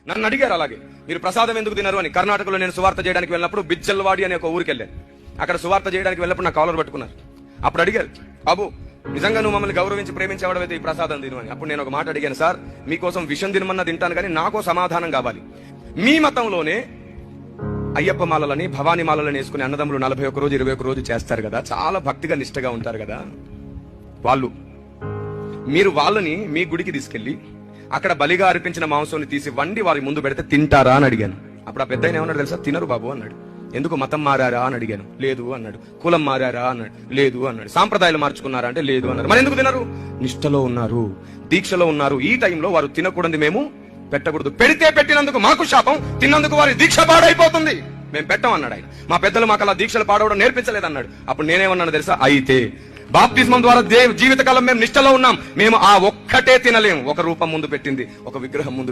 నన్ను అడిగారు అలాగే, మీరు ప్రసాదం ఎందుకు తినరు అని. కర్ణాటకలో నేను సువార్త చేయడానికి వెళ్ళినప్పుడు బిజ్జల్వాడి అనే ఒక ఊరికి వెళ్ళాను. అక్కడ సువార్త చేయడానికి వెళ్ళినప్పుడు నా కాలర్ పట్టుకున్నారు. అప్పుడు అడిగారు, బాబు నిజంగా నువ్వు మమ్మల్ని గౌరవించి ప్రేమించేవాడైతే ఈ ప్రసాదం తిను అని. అప్పుడు నేను ఒక మాట అడిగాను, సార్ మీకోసం విషం తినమన్నా తింటాను కానీ నాకో సమాధానం కావాలి. మీ మతంలోనే అయ్యప్ప మాలలని భవానీ మాలలని వేసుకునే అన్నదమ్ములు 41 రోజు 21 రోజు చేస్తారు కదా, చాలా భక్తిగా నిష్టగా ఉంటారు కదా వాళ్ళు. మీరు వాళ్ళని మీ గుడికి తీసుకెళ్లి అక్కడ బలిగా అర్పించిన మాంసాన్ని తీసి వండి వారి ముందు పెడితే తింటారా అని అడిగాను. అప్పుడు ఆ పెద్ద ఆయన ఏమన్నాడు తెలుసా, తినరు బాబు అన్నాడు. ఎందుకు, మతం మారారా అని అడిగాను. లేదు అన్నాడు. కులం మారారా అన్నాడు. లేదు అన్నాడు. సాంప్రదాయాలు మార్చుకున్నారా అంటే లేదు అన్నాడు. మరి ఎందుకు తినరు? నిష్టలో ఉన్నారు, దీక్షలో ఉన్నారు. ఈ టైంలో వారు తినకూడదు, మేము పెట్టకూడదు. పెడితే పెట్టినందుకు మాకు శాపం, తిన్నందుకు వారి దీక్ష పాడైపోతుంది, మేము పెట్టం అన్నాడు ఆయన. మా పెద్దలు మాకు అలా దీక్షలు పాడవడం నేర్పించలేదన్నాడు. అప్పుడు నేనేమన్నాను తెలుసా, అయితే బాప్తిస్మం ద్వారా జీవితకాలం మేము నిష్టలో ఉన్నాం, మేము ఆ ఒక్కటే తినలేము. ఒక రూపం ముందు పెట్టింది, ఒక విగ్రహం ముందు